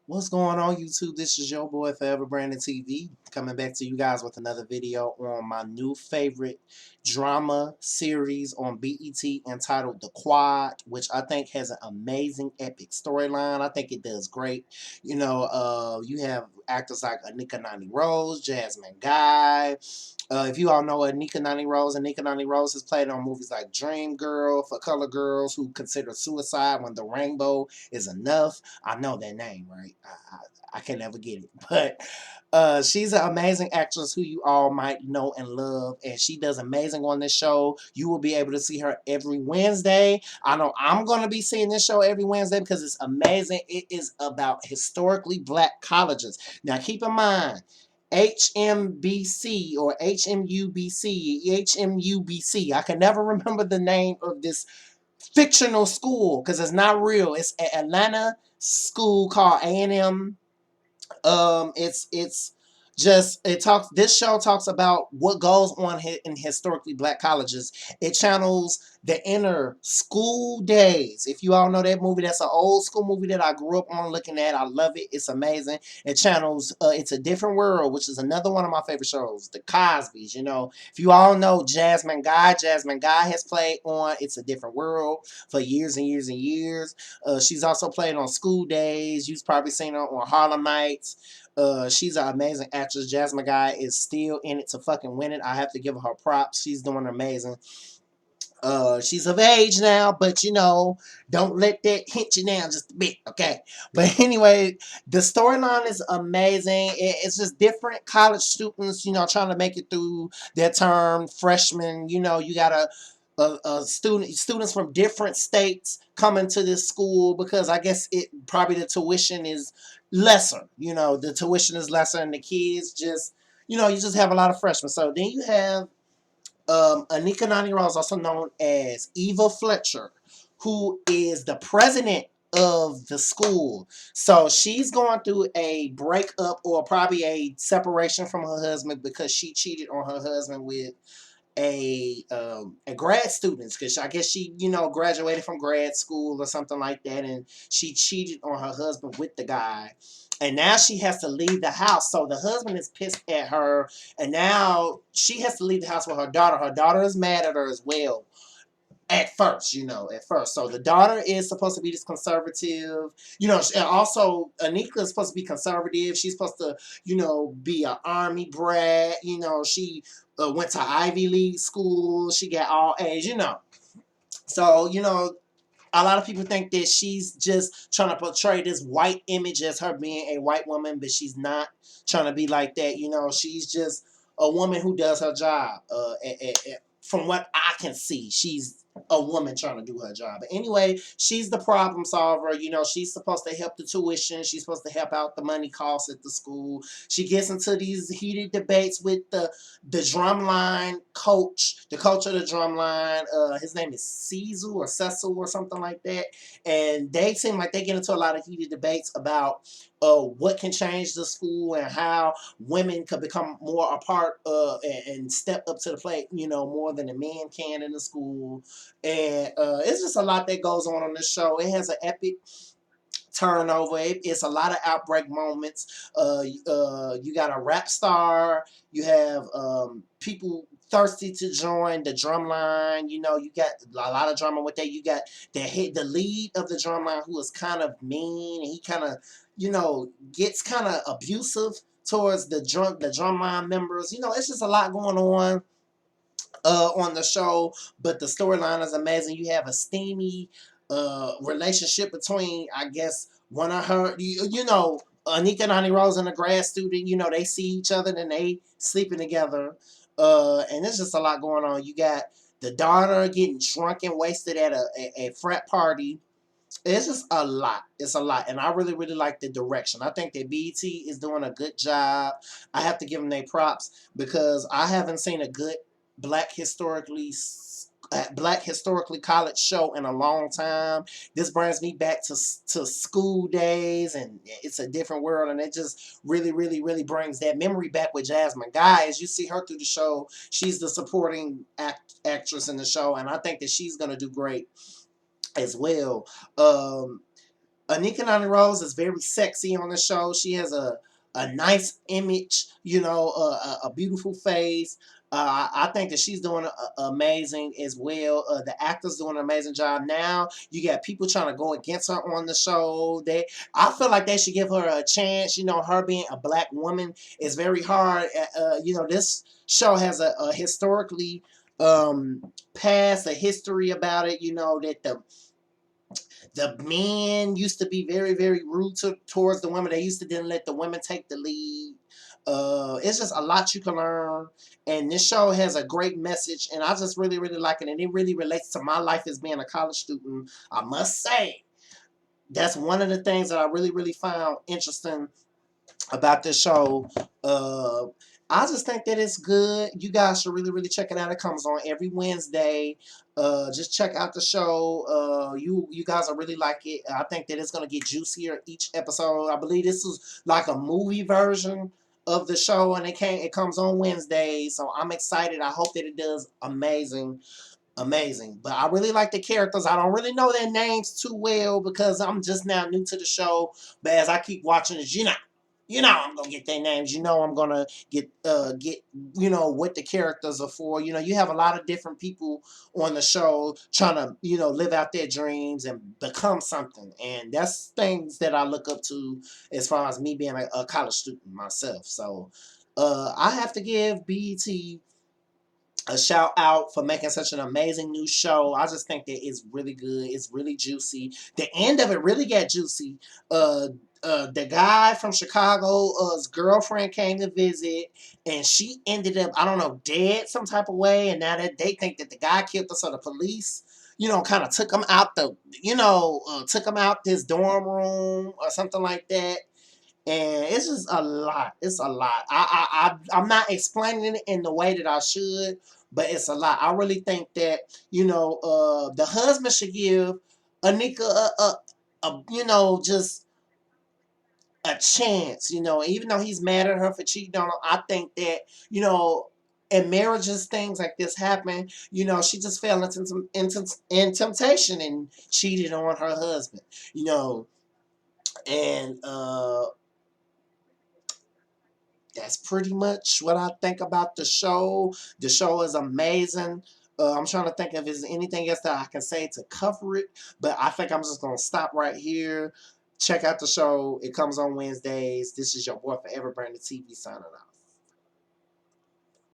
What's going on, YouTube? This is your boy Forever Brandon TV coming back to you guys with another video on my new favorite drama series on BET entitled The Quad, which I think has an amazing epic storyline. I think it does great. You have actors like Anika Nani Rose, Jasmine Guy. If you all know Anika Nani Rose has played on movies like Dream Girl, For Color Girls Who Consider Suicide When the Rainbow Is Enough. I know that name, right? I can never get it. But she's an amazing actress who you all might know and love. And she does amazing on this show. You will be able to see her every Wednesday. I know I'm going to be seeing this show every Wednesday because it's amazing. It is about historically black colleges. Now, keep in mind, HMBC or HMUBC. I can never remember the name of this fictional school because it's not real. It's an Atlanta school called A&M. It's just it talks. This show talks about what goes on in historically black colleges. It channels the inner school days. If you all know that movie, that's an old school movie that I grew up on looking at. I love it. It's amazing. It channels It's a Different World, which is another one of my favorite shows. The Cosbys. If you all know Jasmine Guy has played on It's a Different World for years and years and years. She's also played on School Days. You've probably seen her on Harlem Nights. She's an amazing actress. Jasmine Guy is still in it to fucking win it. I have to give her props. She's doing amazing. She's of age now, but don't let that hit you down just a bit, okay? But anyway, the storyline is amazing. It's just different college students, trying to make it through their term, freshmen. You got students from different states coming to this school because I guess it probably the tuition is lesser. The tuition is lesser, and the kids just, you just have a lot of freshmen. So then you have Anika Nani Rose, also known as Eva Fletcher, who is the president of the school. So she's going through a breakup or probably a separation from her husband because she cheated on her husband with a grad student, because I guess she graduated from grad school or something like that, and she cheated on her husband with the guy, and now she has to leave the house. So the husband is pissed at her, and now she has to leave the house with her daughter is mad at her as well. At first. So the daughter is supposed to be this conservative, also Anika is supposed to be conservative. She's supposed to, be an army brat. She went to Ivy League school. She got all A's. So, a lot of people think that she's just trying to portray this white image as her being a white woman, but she's not trying to be like that. She's just a woman who does her job. From what I can see, she's a woman trying to do her job. But anyway, she's the problem solver. She's supposed to help the tuition. She's supposed to help out the money costs at the school. She gets into these heated debates with the drumline coach, the coach of the drumline. His name is Cecil or Cecil or something like that. And they seem like they get into a lot of heated debates about what can change the school and how women could become more a part and step up to the plate, more than the men can in the school. And it's just a lot that goes on this show. It has an epic turnover. It's a lot of outbreak moments. You got a rap star. You have people thirsty to join the drum line. You got a lot of drama with that. You got the lead of the drum line, who is kind of mean, and he kind of gets kind of abusive towards the drum line members. It's just a lot going on the show, but the storyline is amazing. You have a steamy relationship between, I guess, one of her, Anika Nani Rose and a grad student. They see each other and they sleeping together, and there's just a lot going on. You got the daughter getting drunk and wasted at a frat party. It's just a lot. It's a lot. And I really, really like the direction. I think that BT is doing a good job. I have to give them their props because I haven't seen a good black historically black historically college show in a long time. This brings me back to school days, and It's a Different World, and it just really, really, really brings that memory back with Jasmine Guy. As you see her through the show, she's the supporting actress in the show, and I think that she's gonna do great as well. Anika Noni Rose is very sexy on the show. She has a nice image, a beautiful face. I think that she's doing amazing as well. The actor's doing an amazing job. Now you got people trying to go against her on the show. I feel like they should give her a chance. Her being a black woman is very hard. This show has a historically past a history about it. That the men used to be very, very rude towards the women. They used to didn't let the women take the lead. It's just a lot you can learn, and this show has a great message, and I just really, really like it, and it really relates to my life as being a college student. I must say, that's one of the things that I really, really found interesting about this show. Uh, I just think that it's good. You guys should really, really check it out. It comes on every Wednesday. Just check out the show. You guys will really like it. I think that it's gonna get juicier each episode. I believe this is like a movie version of the show, and it comes on Wednesday. So I'm excited. I hope that it does amazing. Amazing. But I really like the characters. I don't really know their names too well because I'm just now new to the show. But as I keep watching it, I'm gonna get their names. I'm gonna get what the characters are for. You have a lot of different people on the show trying to live out their dreams and become something, and that's things that I look up to as far as me being a college student myself. So I have to give BET a shout out for making such an amazing new show. I just think that it's really good. It's really juicy. The end of it really got juicy. Uh, the guy from Chicago, his girlfriend came to visit, and she ended up, I don't know, dead some type of way. And now that they think that the guy killed her, so the police, kind of took him out took him out this dorm room or something like that, and it's just a lot. It's a lot. I'm not explaining it in the way that I should, but it's a lot. I really think that the husband should give Anika just a chance. Even though he's mad at her for cheating on him, I think that in marriages things like this happen. She just fell in temptation and cheated on her husband. And that's pretty much what I think about the show. The show is amazing. I'm trying to think if there's anything else that I can say to cover it, but I think I'm just going to stop right here. Check out the show. It comes on Wednesdays. This is your boy Forever Brandon TV signing out.